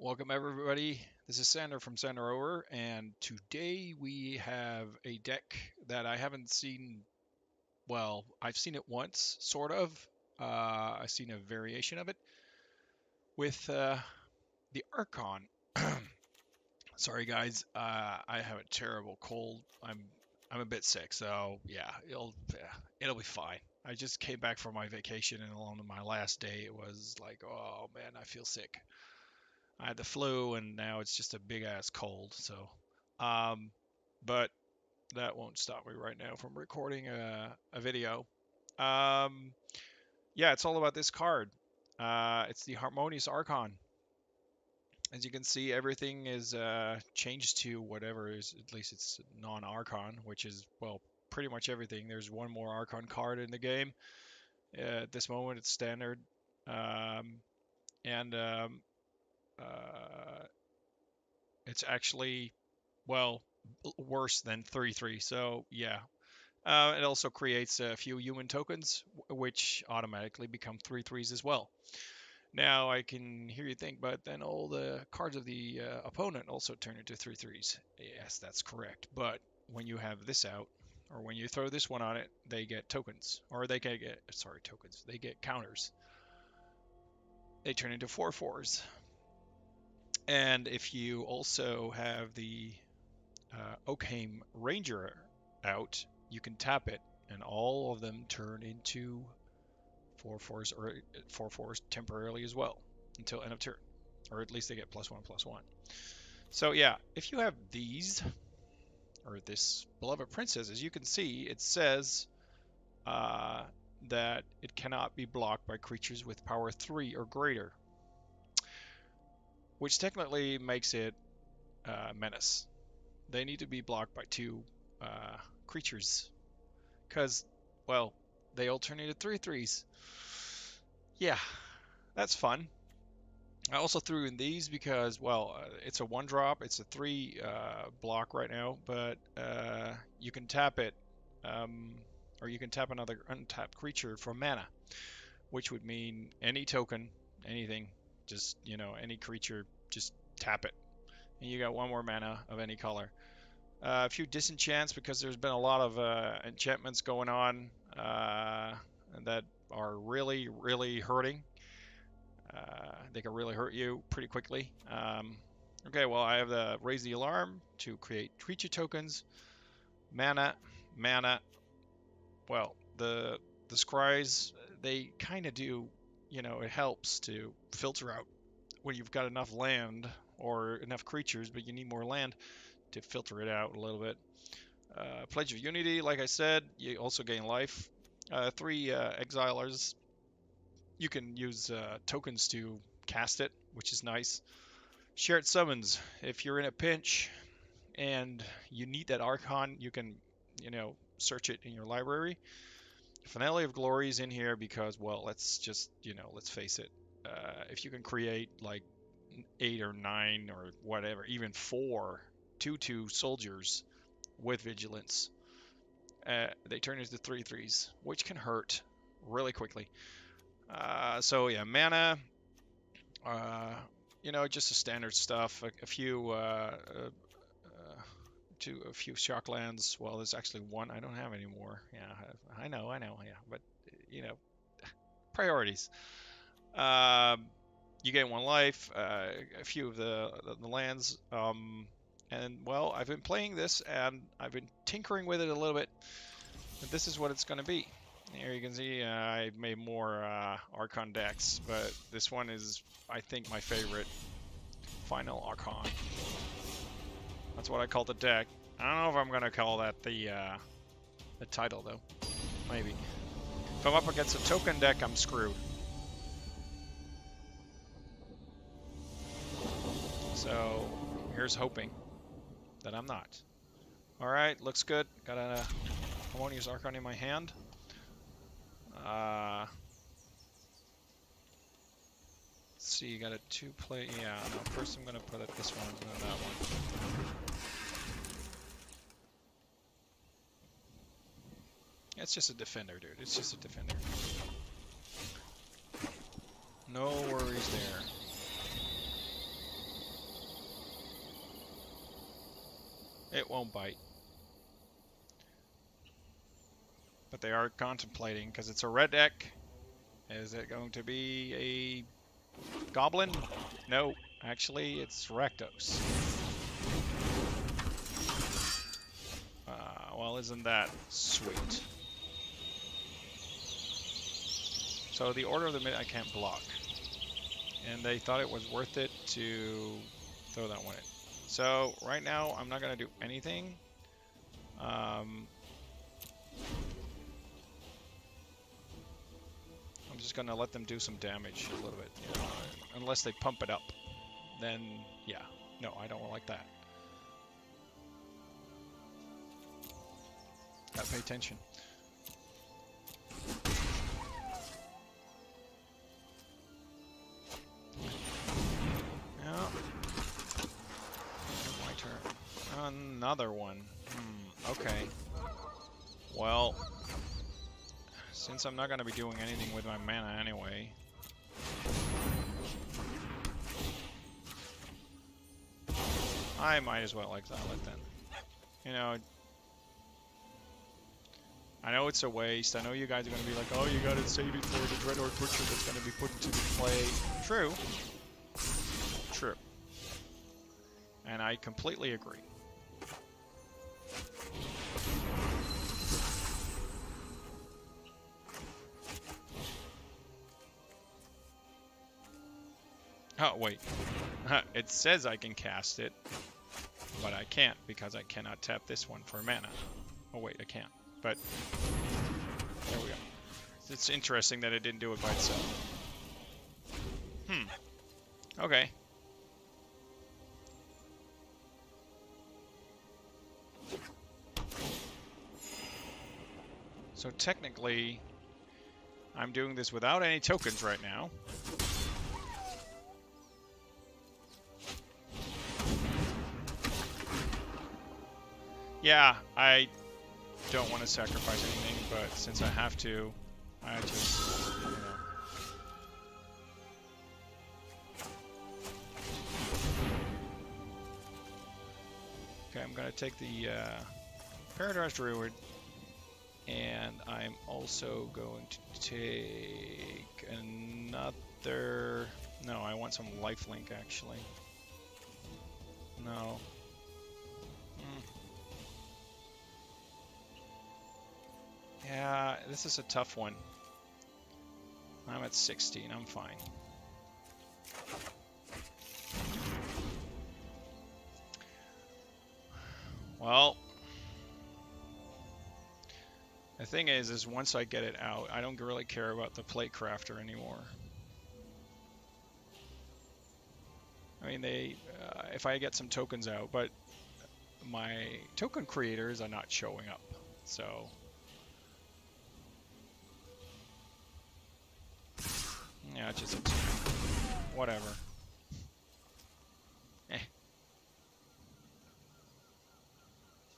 Welcome everybody. This is Sander from Sanderover, and today we have a deck that I haven't seen. Well, I've seen it once, sort of. I've seen a variation of it with the Archon. Sorry guys, I have a terrible cold. I'm a bit sick, so yeah, it'll be fine. I just came back from my vacation, and on my last day, it was like, oh man, I feel sick. I had the flu, and now it's just a big ass cold. So, um, but that won't stop me right now from recording a video. Um, yeah, it's all about this card. It's the Harmonious Archon. As you can see, everything is changed to whatever is, at least it's non-Archon, which is, well, pretty much everything. There's one more Archon card in the game. At this moment, it's standard. And uh, it's actually, well, worse than 3/3. So yeah, it also creates a few human tokens, which automatically become 3/3s as well. Now I can hear you think, but then all the cards of the opponent also turn into 3/3s. Yes, that's correct. But when you have this out, or when you throw this one on it, they get tokens, or they can get, sorry, tokens. They get counters. They turn into 4/4s. And if you also have the Oakhame Ranger out, you can tap it, and all of them turn into 4/4s or 4/4s temporarily as well until end of turn, or at least they get +1/+1. So yeah, if you have these or this beloved princess, as you can see, it says that it cannot be blocked by creatures with power 3 or greater, which technically makes it menace. They need to be blocked by 2 creatures because, well, they all turn into 3/3s. Yeah, that's fun. I also threw in these because, well, it's a 1-drop. It's a 3 block right now, but you can tap it, or you can tap another untapped creature for mana, which would mean any token, anything, just, any creature, just tap it. And you got 1 more mana of any color. A few disenchants because there's been a lot of enchantments going on that are really, really hurting. They can really hurt you pretty quickly. Okay, well, I have the Raise the Alarm to create creature tokens. Mana. Well, the scries, they kind of do, it helps to filter out when you've got enough land or enough creatures, but you need more land to filter it out a little bit. Pledge of Unity, like I said, you also gain life. 3 Exilers. You can use tokens to cast it, which is nice. Shared Summons. If you're in a pinch and you need that Archon, you can, search it in your library. Finale of Glory is in here because, well, let's just, let's face it. If you can create like 8 or 9 or whatever, even 4 2/2 soldiers with vigilance, they turn into 3/3s, which can hurt really quickly. So yeah, mana, just the standard stuff. A few a few shock lands. Well, there's actually 1 I don't have anymore. Yeah, I know, yeah, but priorities. You gain 1 life, a few of the lands, and well, I've been playing this and I've been tinkering with it a little bit. But this is what it's going to be. Here you can see I made more Archon decks, but this one is, I think, my favorite. Final Archon. That's what I call the deck. I don't know if I'm going to call that the title, though. Maybe. If I'm up against a token deck, I'm screwed. So, here's hoping that I'm not. Alright, looks good. Got a Harmonious Archon in my hand. Let's see, you got a 2-play. Yeah, no, first I'm going to put it this one and then that one. It's just a defender, dude. It's just a defender. No worries there. It won't bite. But they are contemplating, because it's a red deck. Is it going to be a goblin? No, actually it's Rakdos. Well, isn't that sweet? So the Order of the Mid I can't block. And they thought it was worth it to throw that one in. So right now I'm not going to do anything. I'm just going to let them do some damage a little bit. You know, unless they pump it up. Then, yeah. No, I don't like that. Gotta pay attention. Yeah. My turn. Another one. Okay. Well, since I'm not going to be doing anything with my mana anyway, I might as well exile it then. You know, I know it's a waste. I know you guys are going to be like, oh, you got to save it for the Dreadhorde Butcher that's going to be put into play. True. True. And I completely agree. Oh, wait. It says I can cast it, but I can't because I cannot tap this one for mana. Oh, wait, I can't. But there we go. It's interesting that it didn't do it by itself. Okay. So technically, I'm doing this without any tokens right now. Yeah, I don't want to sacrifice anything, but since I have to, I just, you know. Okay, I'm going to take the Paradise Druid, and I'm also going to take another... No, I want some lifelink, actually. No. Yeah, this is a tough one. I'm at 16, I'm fine. Well, the thing is once I get it out, I don't really care about the plate crafter anymore. I mean, if I get some tokens out, but my token creators are not showing up, so... Yeah, just whatever.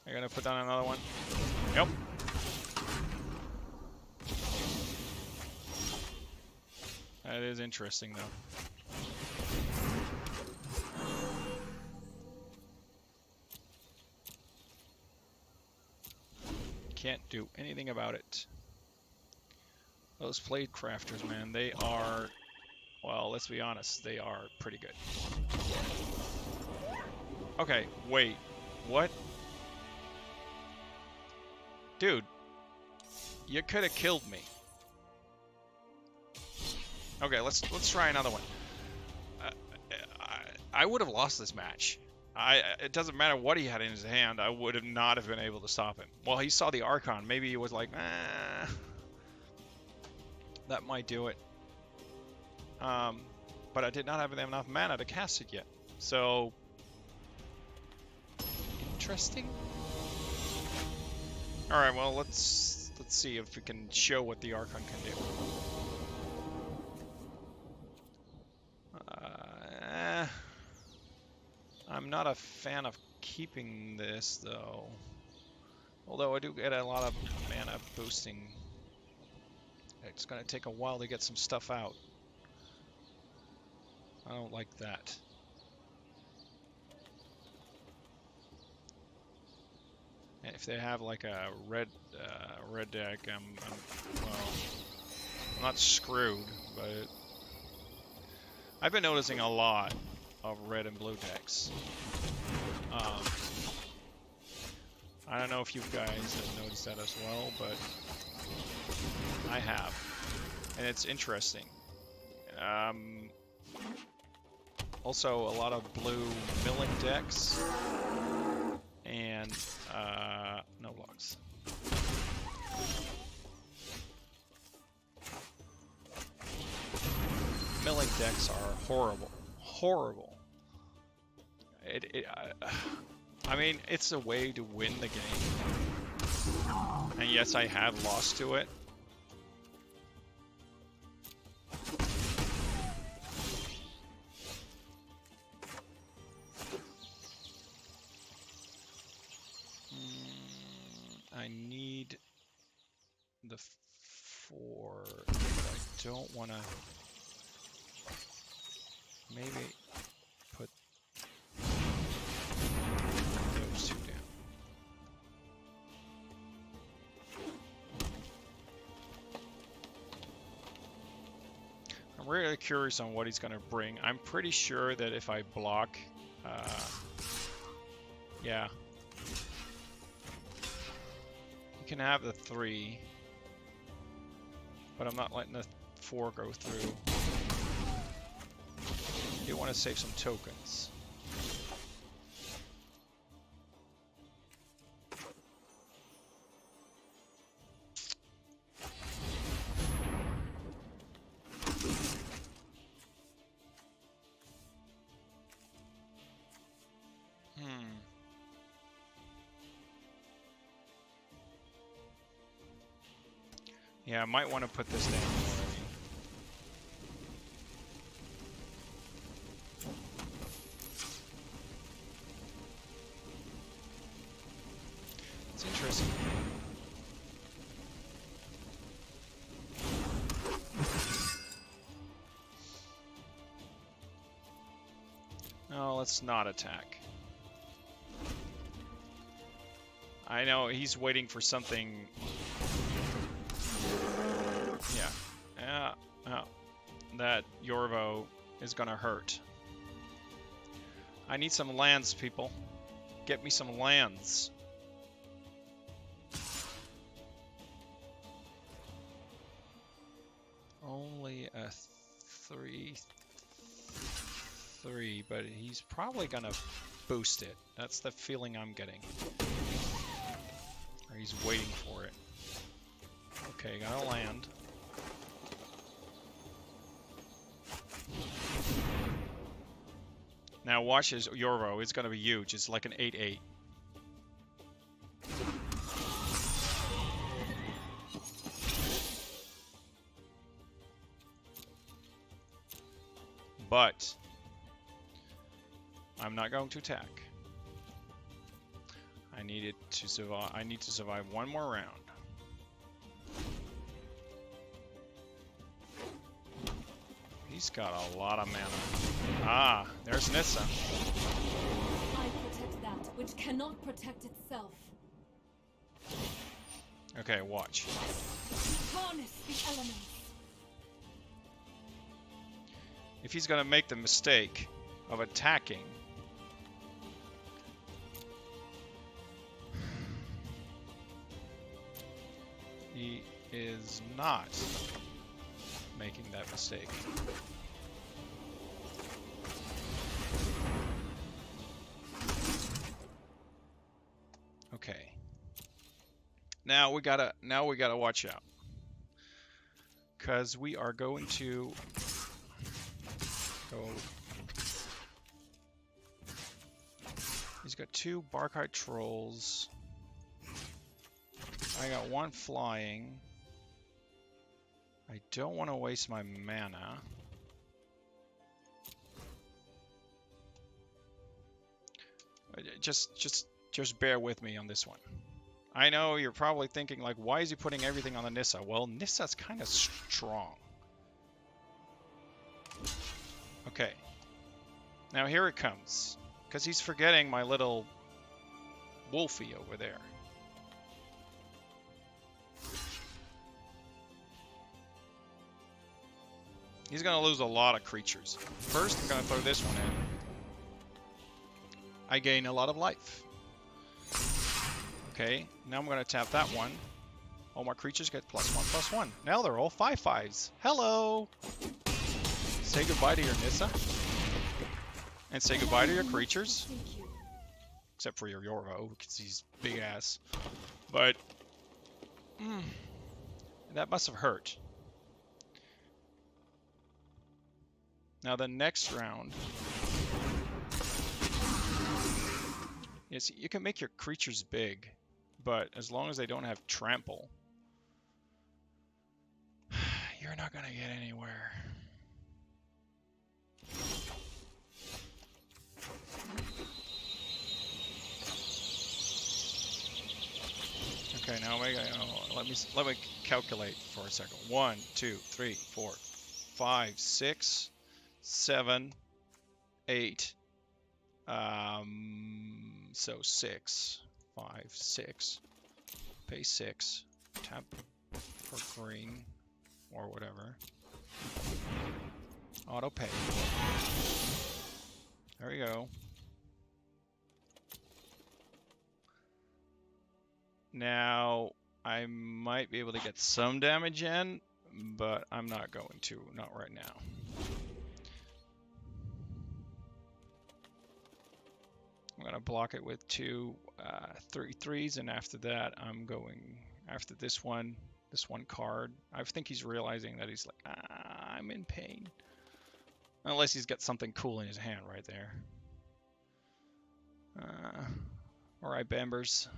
You're gonna put down another one? Yep. That is interesting, though. Can't do anything about it. Those plate crafters, man, they are, well, let's be honest, they are pretty good. Okay, wait, what? Dude, you could have killed me. Okay, let's try another one. I would have lost this match. It doesn't matter what he had in his hand, I would have not have been able to stop him. Well, he saw the Archon, maybe he was like, that might do it. But I did not have enough mana to cast it yet. So, interesting. All right, well, let's see if we can show what the Archon can do. I'm not a fan of keeping this, though. Although I do get a lot of mana boosting. It's going to take a while to get some stuff out. I don't like that. And if they have like a red deck, well, I'm not screwed, but I've been noticing a lot of red and blue decks. I don't know if you guys have noticed that as well, but I have, and it's interesting. Also, a lot of blue milling decks, and no blocks. Milling decks are horrible. Horrible. I mean, it's a way to win the game. And yes, I have lost to it. I need the 4. I don't want to... Maybe put those 2 down. I'm really curious on what he's going to bring. I'm pretty sure that if I block... yeah. You can have the 3. But I'm not letting the 4 go through. You want to save some tokens. Yeah, I might want to put this down already. It's interesting. No, let's not attack. I know he's waiting for something. Yeah. That Yorvo is gonna hurt. I need some lands, people. Get me some lands. Only a 3/3, but he's probably gonna boost it. That's the feeling I'm getting. Or he's waiting for it. Okay, got a land. Now watch his Yorvo. It's going to be huge. It's like an 8/8. But I'm not going to attack. I needed to survive. I need to survive one more round. He's got a lot of mana. Ah, there's Nissa. I protect that which cannot protect itself. Okay, watch. Harness the elements. If he's gonna make the mistake of attacking, he is not making that mistake. Okay. Now we gotta watch out, because we are going to go. He's got 2 Barkite Trolls. I got 1 flying. I don't want to waste my mana. Just bear with me on this one. I know you're probably thinking, like, why is he putting everything on the Nissa? Well, Nissa's kind of strong. Okay. Now here it comes. Because he's forgetting my little Wolfie over there. He's going to lose a lot of creatures. First, I'm going to throw this one in. I gain a lot of life. Okay, now I'm going to tap that one. All my creatures get +1/+1. Now they're all 5/5s. Hello! Say goodbye to your Nissa. And say goodbye to your creatures. Except for your Yorvo, because he's big ass. But, that must have hurt. Now the next round. Yes, you can make your creatures big, but as long as they don't have trample, you're not gonna get anywhere. Okay, now let me calculate for a second. 1, 2, 3, 4, 5, 6, 7, 8. So 6, 5, 6. Pay 6. Tap for green or whatever. Auto pay. There we go. Now, I might be able to get some damage in, but I'm not going to, not right now. I'm going to block it with 2 3/3s, and after that, I'm going, after this one card, I think he's realizing that he's like, I'm in pain. Unless he's got something cool in his hand right there. Alright, Bambers.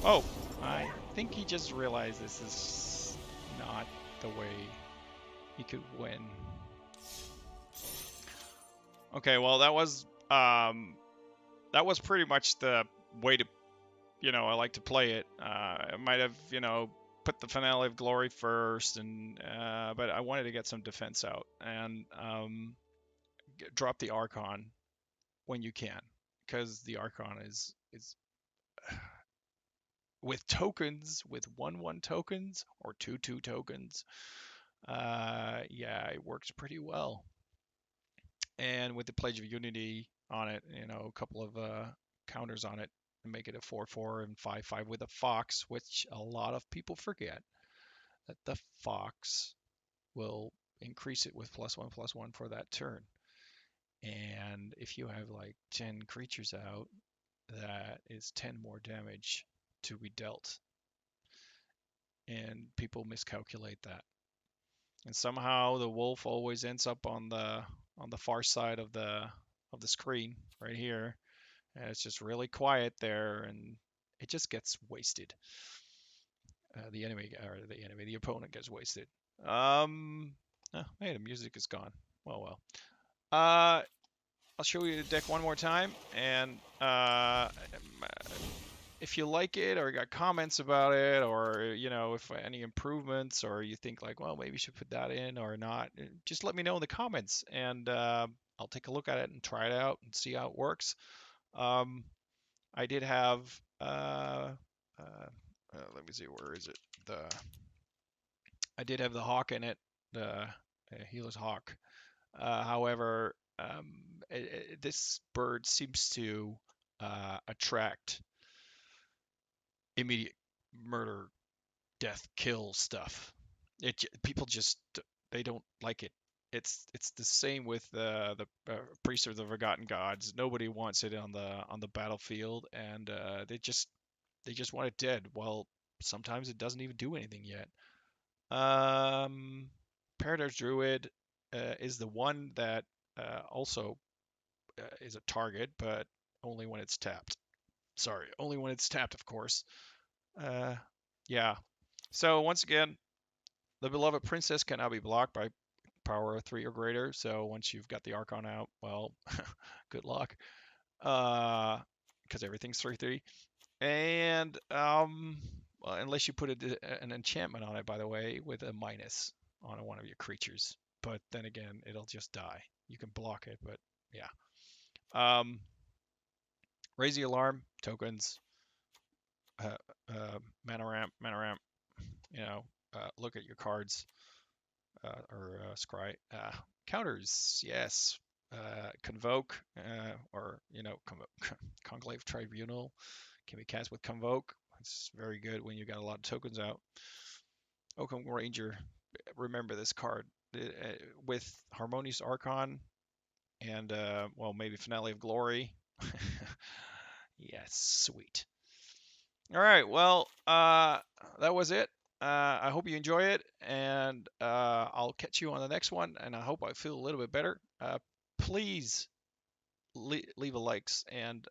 Oh, I think he just realized this is not the way he could win. Okay, well that was pretty much the way to, I like to play it. I might have, put the Finale of Glory first, and but I wanted to get some defense out and drop the Archon when you can, because the Archon is with tokens, with 1/1 tokens or 2/2 tokens. Yeah, it works pretty well. And with the Pledge of Unity on it, a couple of counters on it, and make it a 4/4 and 5/5 with a Fox, which a lot of people forget that the Fox will increase it with +1/+1 for that turn. And if you have like 10 creatures out, that is 10 more damage to be dealt. And people miscalculate that. And somehow the wolf always ends up on the far side of the screen right here, and it's just really quiet there, and it just gets wasted. The opponent gets wasted. Oh, hey, the music is gone. Well. I'll show you the deck one more time, and if you like it, or you got comments about it, or if any improvements, or you think like, well, maybe you should put that in or not, just let me know in the comments, and I'll take a look at it and try it out and see how it works. I did have let me see, where is it? I did have the hawk in it, the Healer's Hawk. However, this bird seems to attract immediate murder, death, kill stuff. People just, they don't like it. It's the same with the Priest of the Forgotten Gods. Nobody wants it on the battlefield, and they just want it dead. Well, sometimes it doesn't even do anything yet. Paradise Druid is the one that also is a target, but only when it's tapped. Sorry, only when it's tapped, of course. Yeah. So once again, the Beloved Princess can now be blocked by power 3 or greater. So once you've got the Archon out, well, good luck. Because everything's 3/3. And well, unless you put an enchantment on it, by the way, with a minus on one of your creatures. But then again, it'll just die. You can block it, but yeah. Raise the Alarm, tokens, mana ramp. Look at your cards. scry. Counters, yes. Convoke, or Conclave Tribunal can be cast with Convoke. It's very good when you got a lot of tokens out. Oakhame Ranger, remember this card with Harmonious Archon and well, maybe Finale of Glory. Yes, sweet. All right, well, that was it. I hope you enjoy it, and I'll catch you on the next one. And I hope I feel a little bit better. Please leave a likes and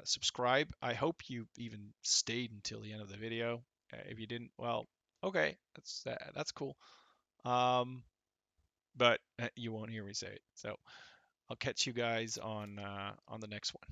subscribe. I hope you even stayed until the end of the video. If you didn't, well, okay, that's cool. But you won't hear me say it. So I'll catch you guys on the next one.